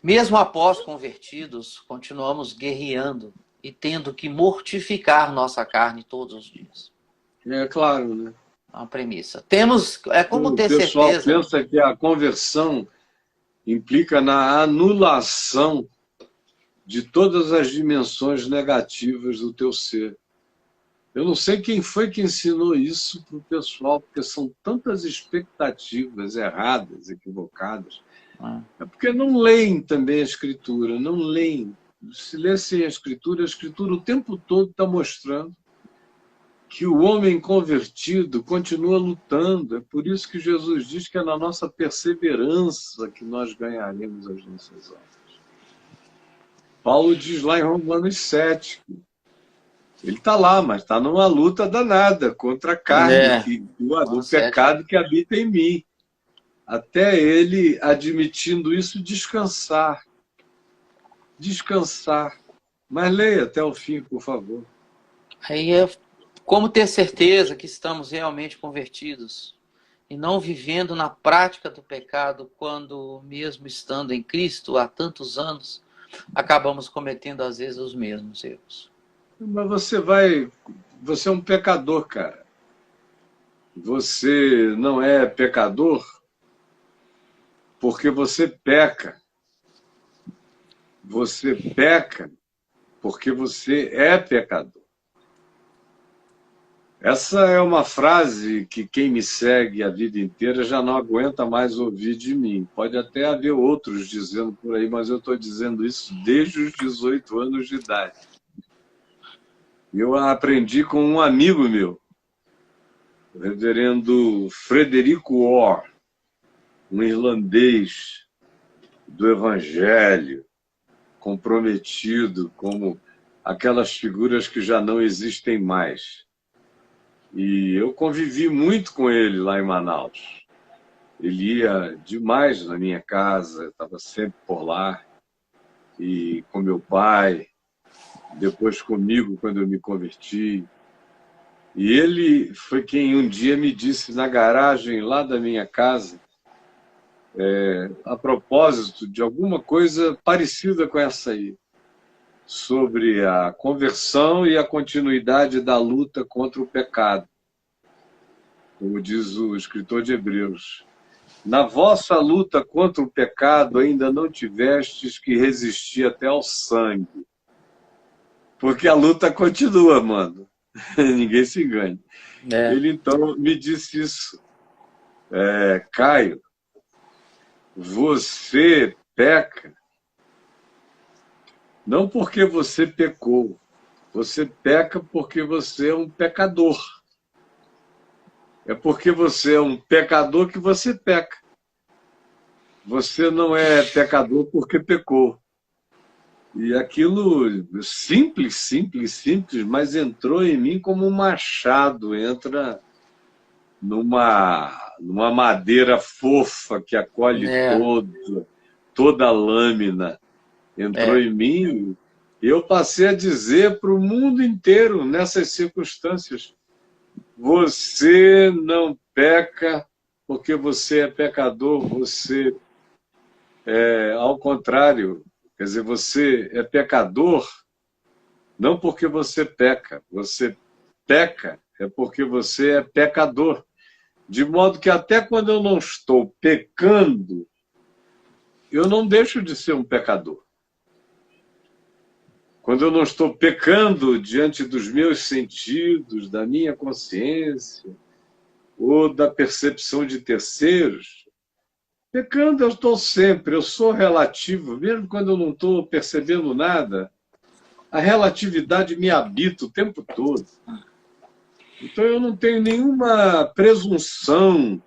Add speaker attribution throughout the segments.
Speaker 1: Mesmo após convertidos, continuamos guerreando e tendo que mortificar nossa carne todos os dias.
Speaker 2: É claro, né?
Speaker 1: É uma premissa. Temos, é como
Speaker 2: O
Speaker 1: ter
Speaker 2: pessoal
Speaker 1: certeza.
Speaker 2: pensa que a conversão implica na anulação de todas as dimensões negativas do teu ser. Eu não sei quem foi que ensinou isso para o pessoal, porque são tantas expectativas erradas, equivocadas.
Speaker 1: Né?
Speaker 2: É porque não leem também a Escritura, não leem. Se lessem a Escritura o tempo todo está mostrando que o homem convertido continua lutando. É por isso que Jesus diz que é na nossa perseverança que nós ganharemos as nossas almas. Paulo diz lá em Romanos 7, ele está lá, mas está numa luta danada contra a carne,
Speaker 1: É,
Speaker 2: o
Speaker 1: Romanos 7.
Speaker 2: pecado que habita em mim. Até ele, admitindo isso, descansar. Descansar. Mas leia até o fim, por favor.
Speaker 1: Aí é como ter certeza que estamos realmente convertidos e não vivendo na prática do pecado quando, mesmo estando em Cristo há tantos anos, acabamos cometendo às vezes os mesmos erros.
Speaker 2: Mas você é um pecador, cara. Você não é pecador porque você peca. Você peca porque você é pecador. Essa é uma frase que quem me segue a vida inteira já não aguenta mais ouvir de mim. Pode até haver outros dizendo por aí, mas eu estou dizendo isso desde os 18 anos de idade. Eu aprendi com um amigo meu, o reverendo Frederico Orr, um irlandês do Evangelho, comprometido como aquelas figuras que já não existem mais. E eu convivi muito com ele lá em Manaus. Ele ia demais na minha casa, estava sempre por lá. E com meu pai, depois comigo quando eu me converti. E ele foi quem um dia me disse na garagem lá da minha casa, a propósito de alguma coisa parecida com essa aí, sobre a conversão e a continuidade da luta contra o pecado. Como diz o escritor de Hebreus. Na vossa luta contra o pecado ainda não tivestes que resistir até ao sangue. Porque a luta continua, mano. Ninguém se engane.
Speaker 1: É.
Speaker 2: Ele então me disse isso. Caio, você peca não porque você pecou. Você peca porque você é um pecador. É porque você é um pecador que você peca. Você não é pecador porque pecou. E aquilo simples, simples, simples, mas entrou em mim como um machado, entra numa madeira fofa que acolhe
Speaker 1: É,
Speaker 2: toda a lâmina. Entrou
Speaker 1: é,
Speaker 2: em mim e eu passei a dizer para o mundo inteiro, nessas circunstâncias, você não peca porque você é pecador, você ao contrário, quer dizer, você é pecador não porque você peca é porque você é pecador. De modo que até quando eu não estou pecando, eu não deixo de ser um pecador. Quando eu não estou pecando diante dos meus sentidos, da minha consciência, ou da percepção de terceiros, pecando eu estou sempre, eu sou relativo, mesmo quando eu não estou percebendo nada, a relatividade me habita o tempo todo. Então eu não tenho nenhuma presunção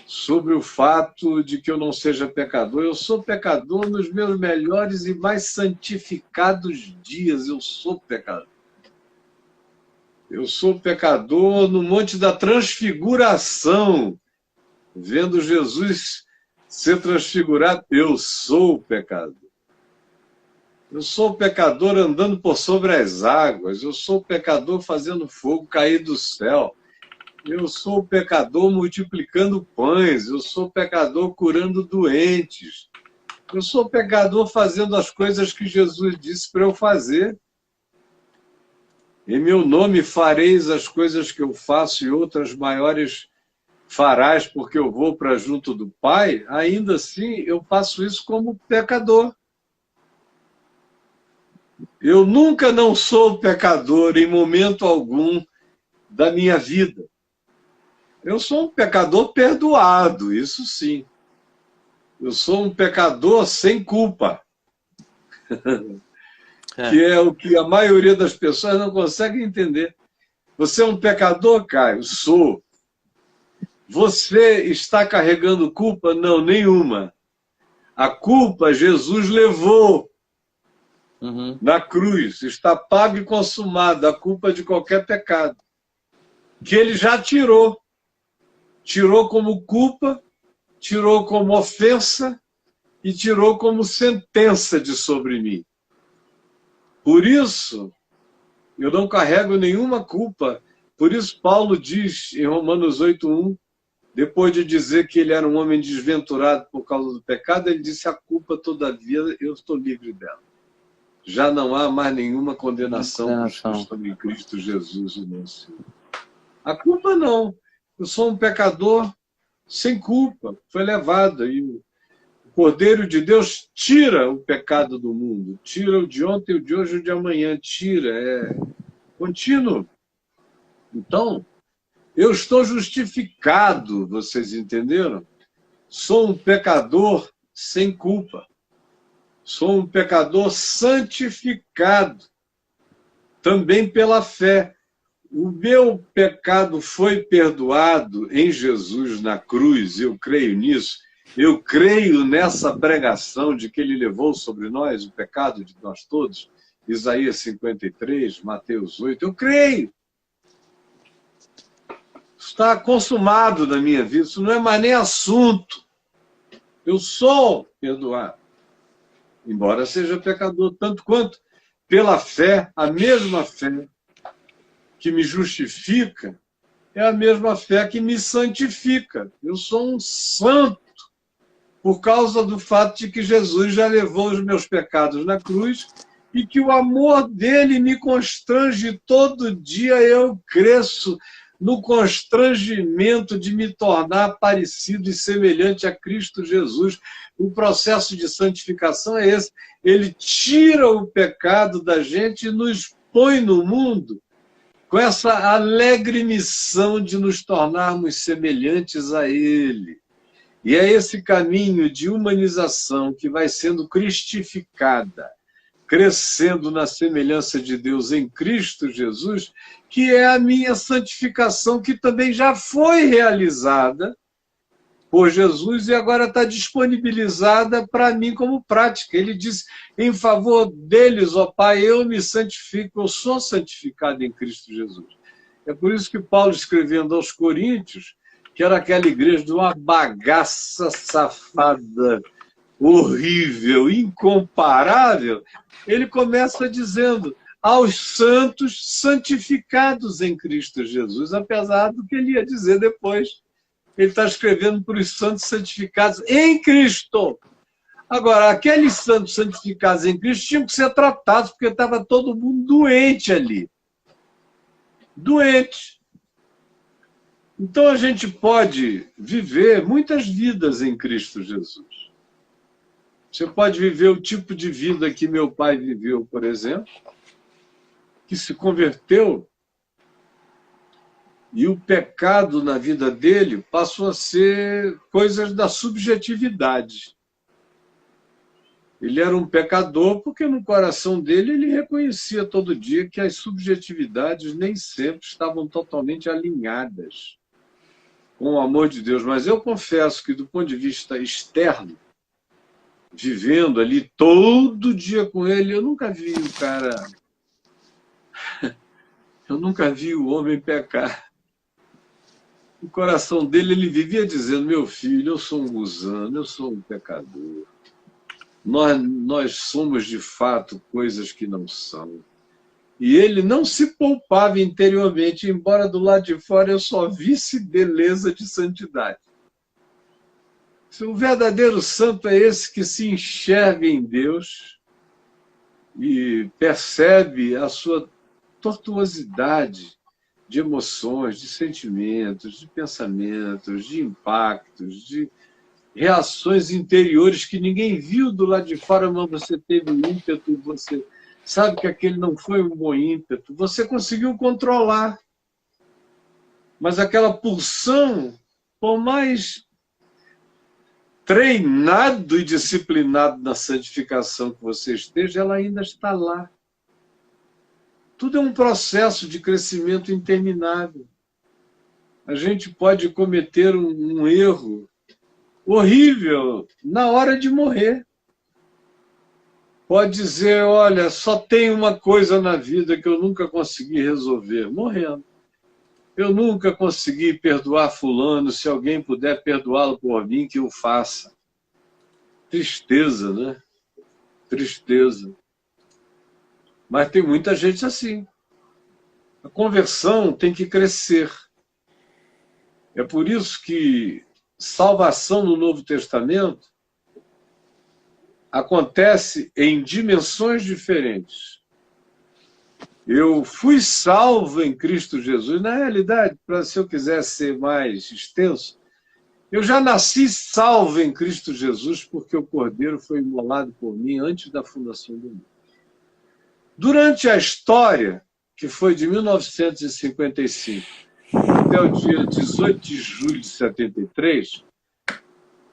Speaker 2: sobre o fato de que eu não seja pecador. Eu sou pecador nos meus melhores e mais santificados dias. Eu sou pecador. Eu sou pecador no Monte da Transfiguração, vendo Jesus ser transfigurado. Eu sou pecador. Eu sou pecador andando por sobre as águas. Eu sou pecador fazendo fogo cair do céu. Eu sou pecador multiplicando pães. Eu sou pecador curando doentes. Eu sou pecador fazendo as coisas que Jesus disse para eu fazer. Em meu nome fareis as coisas que eu faço e outras maiores farás, porque eu vou para junto do Pai. Ainda assim, eu faço isso como pecador. Eu nunca não sou pecador em momento algum da minha vida. Eu sou um pecador perdoado, isso sim. Eu sou um pecador sem culpa. Que é o que a maioria das pessoas não consegue entender. Você é um pecador, Caio? Sou. Você está carregando culpa? Não, nenhuma. A culpa Jesus levou na cruz. Está pago e consumado a culpa de qualquer pecado. Que ele já tirou. Tirou como culpa, tirou como ofensa e tirou como sentença de sobre mim. Por isso, eu não carrego nenhuma culpa. Por isso, Paulo diz em Romanos 8:1, depois de dizer que ele era um homem desventurado por causa do pecado, ele disse: a culpa, todavia, eu estou livre dela. Já não há mais nenhuma condenação para os que estão em Cristo Jesus, o nosso Senhor. A culpa não. Eu sou um pecador sem culpa. Foi levado. E o Cordeiro de Deus tira o pecado do mundo. Tira o de ontem, o de hoje, o de amanhã. Tira. É contínuo. Então, eu estou justificado, vocês entenderam? Sou um pecador sem culpa. Sou um pecador santificado, também pela fé. O meu pecado foi perdoado em Jesus na cruz, eu creio nisso. Eu creio nessa pregação de que ele levou sobre nós o pecado de nós todos. Isaías 53, Mateus 8, eu creio. Está consumado na minha vida, isso não é mais nem assunto. Eu sou perdoado. Embora seja pecador, tanto quanto pela fé, a mesma fé que me justifica é a mesma fé que me santifica. Eu sou um santo por causa do fato de que Jesus já levou os meus pecados na cruz e que o amor dele me constrange todo dia. Eu cresço no constrangimento de me tornar parecido e semelhante a Cristo Jesus. O processo de santificação é esse. Ele tira o pecado da gente e nos põe no mundo com essa alegre missão de nos tornarmos semelhantes a Ele. E é esse caminho de humanização que vai sendo cristificada, crescendo na semelhança de Deus em Cristo Jesus, que é a minha santificação, que também já foi realizada por Jesus e agora está disponibilizada para mim como prática. Ele diz, em favor deles, ó Pai, eu me santifico, eu sou santificado em Cristo Jesus. É por isso que Paulo, escrevendo aos Coríntios, que era aquela igreja de uma bagaça safada, horrível, incomparável, ele começa dizendo, aos santos santificados em Cristo Jesus, apesar do que ele ia dizer depois. Ele está escrevendo para os santos santificados em Cristo. Agora, aqueles santos santificados em Cristo tinham que ser tratados, porque estava todo mundo doente ali. Doente. Então, a gente pode viver muitas vidas em Cristo Jesus. Você pode viver o tipo de vida que meu pai viveu, por exemplo, que se converteu, e o pecado na vida dele passou a ser coisas da subjetividade. Ele era um pecador porque no coração dele ele reconhecia todo dia que as subjetividades nem sempre estavam totalmente alinhadas com o amor de Deus. Mas eu confesso que do ponto de vista externo, vivendo ali todo dia com ele, eu nunca vi o cara... Eu nunca vi o homem pecar. O coração dele, ele vivia dizendo, meu filho, eu sou um gusano, eu sou um pecador. Nós somos, de fato, coisas que não são. E ele não se poupava interiormente, embora do lado de fora eu só visse beleza de santidade. O verdadeiro santo é esse que se enxerga em Deus e percebe a sua tortuosidade de emoções, de sentimentos, de pensamentos, de impactos, de reações interiores que ninguém viu do lado de fora, mas você teve um ímpeto e você sabe que aquele não foi um bom ímpeto. Você conseguiu controlar. Mas aquela pulsão, por mais treinado e disciplinado na santificação que você esteja, ela ainda está lá. Tudo é um processo de crescimento interminável. A gente pode cometer um erro horrível na hora de morrer. Pode dizer, olha, só tem uma coisa na vida que eu nunca consegui resolver, morrendo. Eu nunca consegui perdoar fulano, se alguém puder perdoá-lo por mim, que o faça. Tristeza, né? Tristeza. Mas tem muita gente assim. A conversão tem que crescer. É por isso que salvação no Novo Testamento acontece em dimensões diferentes. Eu fui salvo em Cristo Jesus. Na realidade, se eu quiser ser mais extenso, eu já nasci salvo em Cristo Jesus porque o Cordeiro foi imolado por mim antes da fundação do mundo. Durante a história, que foi de 1955 até o dia 18 de julho de 73,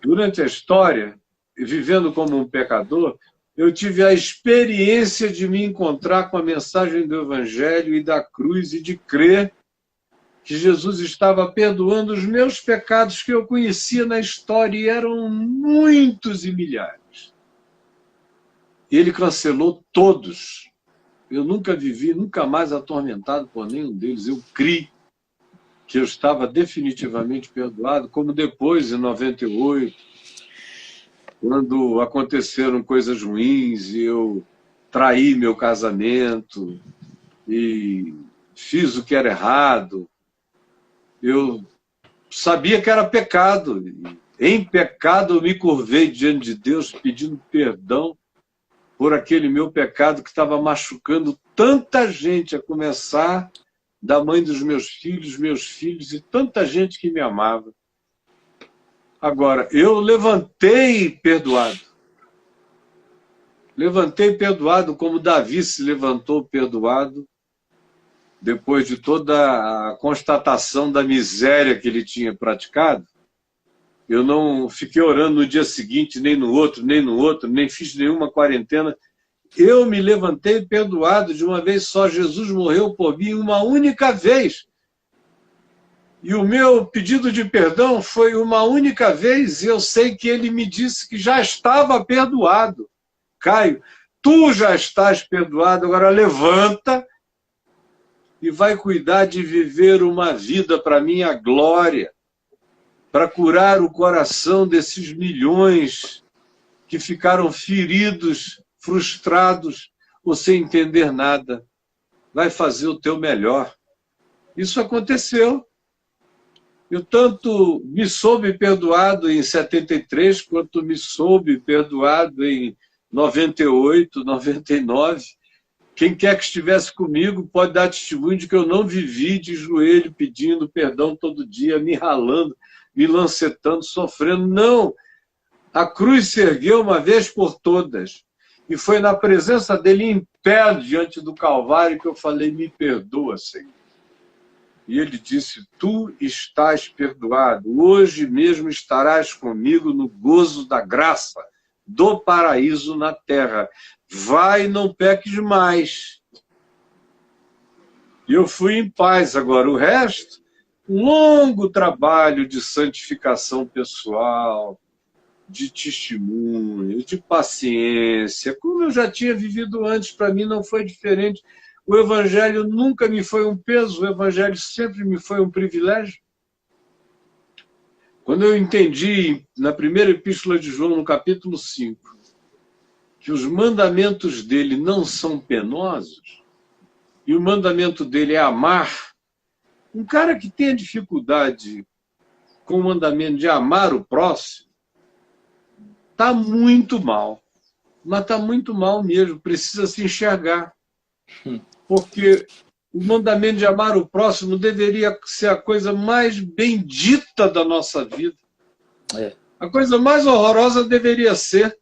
Speaker 2: durante a história, vivendo como um pecador, eu tive a experiência de me encontrar com a mensagem do Evangelho e da cruz e de crer que Jesus estava perdoando os meus pecados que eu conhecia na história, e eram muitos e milhares. E ele cancelou todos. Eu nunca vivi, nunca mais atormentado por nenhum deles. Eu criei que eu estava definitivamente perdoado, como depois, em 98, quando aconteceram coisas ruins e eu traí meu casamento e fiz o que era errado. Eu sabia que era pecado. Em pecado eu me curvei diante de Deus pedindo perdão por aquele meu pecado que estava machucando tanta gente, a começar da mãe dos meus filhos e tanta gente que me amava. Agora, eu levantei perdoado. Levantei perdoado como Davi se levantou perdoado depois de toda a constatação da miséria que ele tinha praticado. Eu não fiquei orando no dia seguinte, nem no outro, nem fiz nenhuma quarentena. Eu me levantei perdoado de uma vez só. Jesus morreu por mim uma única vez. E o meu pedido de perdão foi uma única vez, e eu sei que ele me disse que já estava perdoado. Caio, tu já estás perdoado, agora levanta e vai cuidar de viver uma vida para minha glória, para curar o coração desses milhões que ficaram feridos, frustrados ou sem entender nada. Vai fazer o teu melhor. Isso aconteceu. Eu tanto me soube perdoado em 73, quanto me soube perdoado em 98, 99. Quem quer que estivesse comigo pode dar testemunho de que eu não vivi de joelho pedindo perdão todo dia, me ralando, me lancetando, sofrendo. Não! A cruz se ergueu uma vez por todas. E foi na presença dele em pé diante do Calvário que eu falei, me perdoa, Senhor. E ele disse, tu estás perdoado. Hoje mesmo estarás comigo no gozo da graça, do paraíso na terra. Vai e não peques mais. E eu fui em paz. Agora, o resto, um longo trabalho de santificação pessoal, de testemunho, de paciência. Como eu já tinha vivido antes, para mim não foi diferente. O Evangelho nunca me foi um peso, o Evangelho sempre me foi um privilégio. Quando eu entendi, na primeira epístola de João, no capítulo 5, que os mandamentos dele não são penosos, e o mandamento dele é amar, um cara que tem a dificuldade com o mandamento de amar o próximo, está muito mal. Mas está muito mal mesmo, precisa se enxergar. Porque o mandamento de amar o próximo deveria ser a coisa mais bendita da nossa vida.
Speaker 1: É.
Speaker 2: A coisa mais horrorosa deveria ser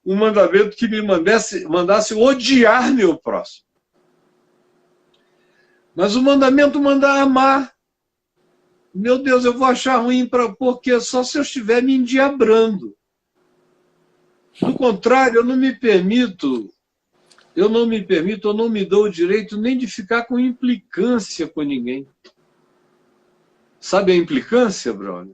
Speaker 2: um mandamento que me mandasse odiar meu próximo. Mas o mandamento manda amar. Meu Deus, eu vou achar ruim porque só se eu estiver me endiabrando. Do contrário, eu não me dou o direito nem de ficar com implicância com ninguém. Sabe a implicância, brother?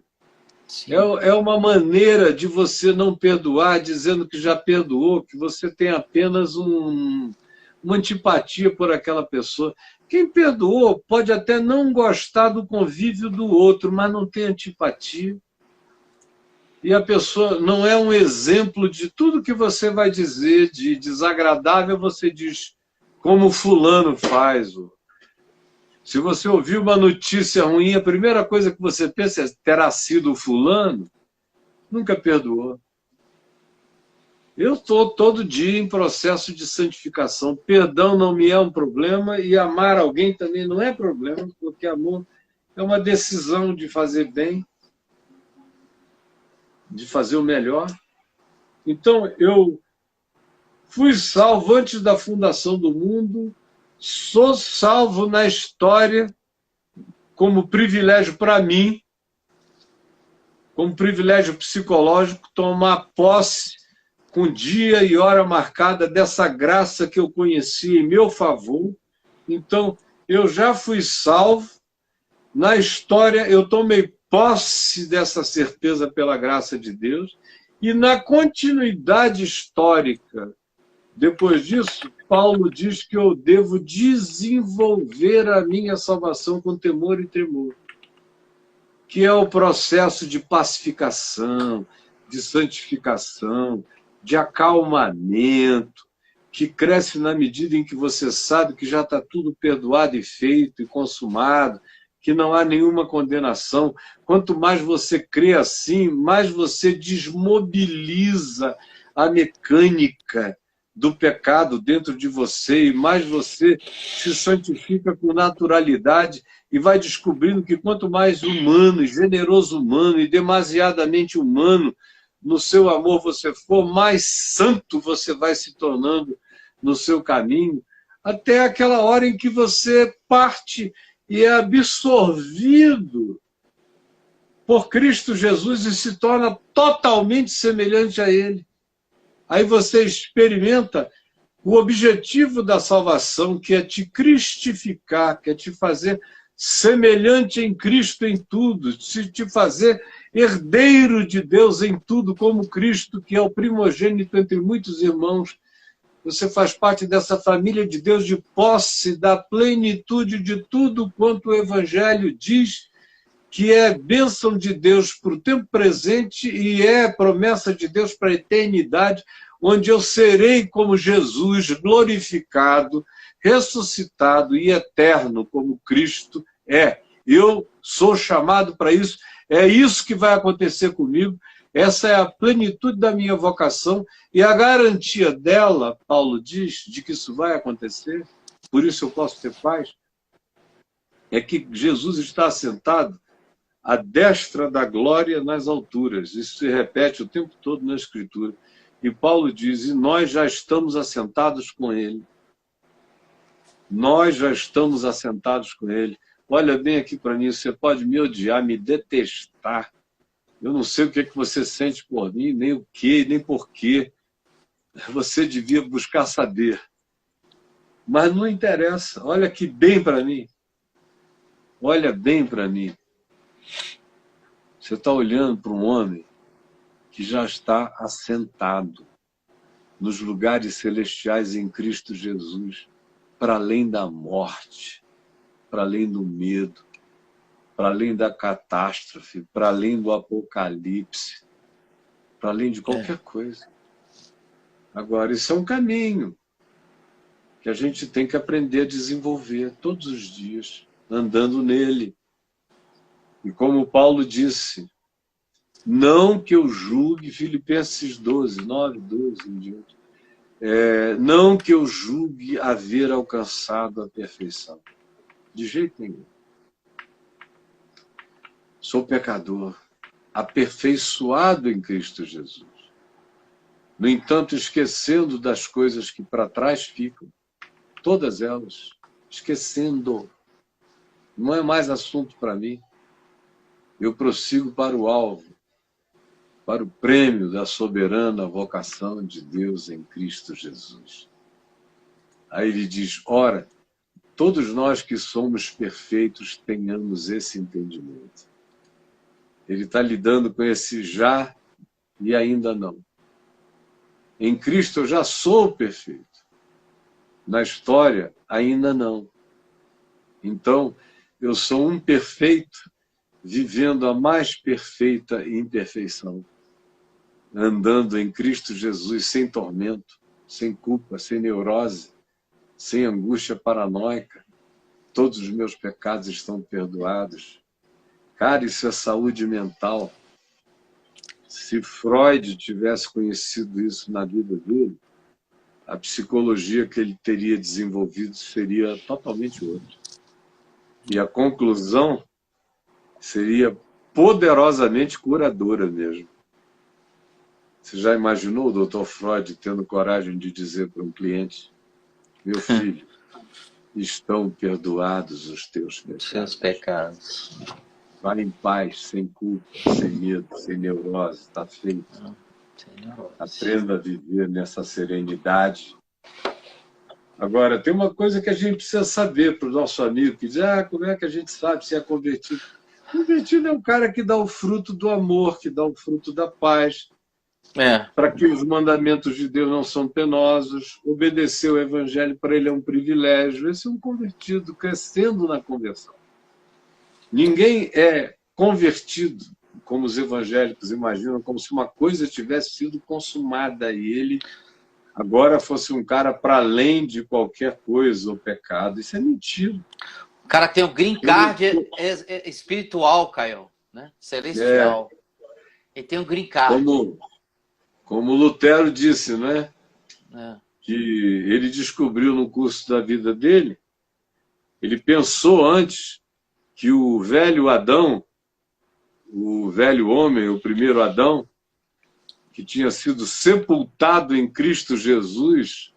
Speaker 2: É uma maneira de você não perdoar, dizendo que já perdoou, que você tem apenas uma antipatia por aquela pessoa. Quem perdoou pode até não gostar do convívio do outro, mas não tem antipatia. E a pessoa não é um exemplo de tudo que você vai dizer de desagradável, você diz como fulano faz. Se você ouvir uma notícia ruim, a primeira coisa que você pensa é terá sido o fulano, nunca perdoou. Eu estou todo dia em processo de santificação. Perdão não me é um problema e amar alguém também não é problema, porque amor é uma decisão de fazer bem, de fazer o melhor. Então, eu fui salvo antes da fundação do mundo, sou salvo na história como privilégio para mim, como privilégio psicológico, tomar posse com dia e hora marcada dessa graça que eu conheci em meu favor. Então, eu já fui salvo. Na história, eu tomei posse dessa certeza pela graça de Deus. E na continuidade histórica, depois disso, Paulo diz que eu devo desenvolver a minha salvação com temor e tremor, que é o processo de pacificação, de santificação, de acalmamento, que cresce na medida em que você sabe que já está tudo perdoado e feito e consumado, que não há nenhuma condenação. Quanto mais você crê assim, mais você desmobiliza a mecânica do pecado dentro de você e mais você se santifica com naturalidade e vai descobrindo que quanto mais humano e generoso humano e demasiadamente humano no seu amor você for, mais santo você vai se tornando no seu caminho, até aquela hora em que você parte e é absorvido por Cristo Jesus e se torna totalmente semelhante a Ele. Aí você experimenta o objetivo da salvação, que é te cristificar, que é te fazer semelhante em Cristo em tudo, te fazer herdeiro de Deus em tudo, como Cristo, que é o primogênito entre muitos irmãos. Você faz parte dessa família de Deus de posse da plenitude de tudo quanto o Evangelho diz que é bênção de Deus para o tempo presente e é promessa de Deus para a eternidade, onde eu serei como Jesus, glorificado, ressuscitado e eterno, como Cristo é. Eu sou chamado para isso, é isso que vai acontecer comigo, essa é a plenitude da minha vocação e a garantia dela, Paulo diz, de que isso vai acontecer, por isso eu posso ter paz, é que Jesus está assentado à destra da glória nas alturas. Isso se repete o tempo todo na Escritura. E Paulo diz, e nós já estamos assentados com ele. Nós já estamos assentados com ele. Olha bem aqui para mim, você pode me odiar, me detestar. Eu não sei o que é que você sente por mim, nem o que, nem por quê. Você devia buscar saber. Mas não interessa. Olha que bem para mim. Olha bem para mim. Você está olhando para um homem que já está assentado nos lugares celestiais em Cristo Jesus, para além da morte, para além do medo, para além da catástrofe, para além do apocalipse, para além de qualquer coisa. Agora, isso é um caminho que a gente tem que aprender a desenvolver todos os dias, andando nele. E como Paulo disse, Não que eu julgue, Filipenses 12, 9, 12 em diante. Não que eu julgue haver alcançado a perfeição. De jeito nenhum. Sou pecador, aperfeiçoado em Cristo Jesus. No entanto, esquecendo das coisas que para trás ficam, todas elas, esquecendo. Não é mais assunto para mim. Eu prossigo para o alvo, para o prêmio da soberana vocação de Deus em Cristo Jesus. Aí ele diz, ora, todos nós que somos perfeitos tenhamos esse entendimento. Ele está lidando com esse já e ainda não. Em Cristo eu já sou perfeito. Na história, ainda não. Então, eu sou um perfeito vivendo a mais perfeita imperfeição. Andando em Cristo Jesus sem tormento, sem culpa, sem neurose, sem angústia paranoica. Todos os meus pecados estão perdoados. Cara, isso é saúde mental. Se Freud tivesse conhecido isso na vida dele, a psicologia que ele teria desenvolvido seria totalmente outra. E a conclusão seria poderosamente curadora mesmo. Você já imaginou o Dr. Freud tendo coragem de dizer para um cliente, meu filho, estão perdoados os teus pecados.
Speaker 1: Seus pecados.
Speaker 2: Vai em paz, sem culpa, sem medo, sem neurose, está feito. Aprenda a viver nessa serenidade. Agora, tem uma coisa que a gente precisa saber para o nosso amigo, que diz, como é que a gente sabe se é convertido? Convertido é um cara que dá o fruto do amor, que dá o fruto da paz, para que os mandamentos de Deus não são penosos, obedecer o evangelho para ele é um privilégio. Esse é um convertido crescendo na conversão. Ninguém é convertido, como os evangélicos imaginam, como se uma coisa tivesse sido consumada e ele agora fosse um cara para além de qualquer coisa ou pecado. Isso é mentira.
Speaker 1: O cara tem o green card espiritual, Caio, né? Celestial. Ele tem o green card.
Speaker 2: Como Lutero disse, né? Que ele descobriu no curso da vida dele, ele pensou antes que o velho Adão, o velho homem, o primeiro Adão, que tinha sido sepultado em Cristo Jesus,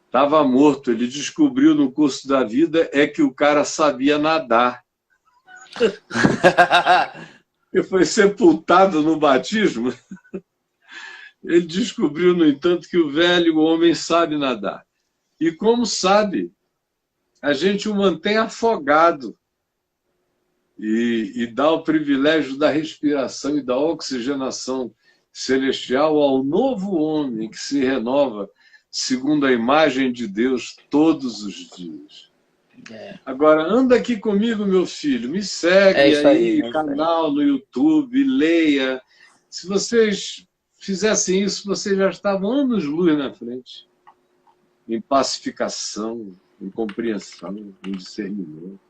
Speaker 2: estava morto. Ele descobriu no curso da vida que o cara sabia nadar. E foi sepultado no batismo. Ele descobriu, no entanto, que o velho homem sabe nadar. E como sabe, a gente o mantém afogado e dá o privilégio da respiração e da oxigenação celestial ao novo homem que se renova segundo a imagem de Deus todos os dias. Agora, anda aqui comigo, meu filho, me segue aí, canal no YouTube, leia. Se vocês fizessem isso, vocês já estavam anos-luz na frente, em pacificação, em compreensão, em discernimento.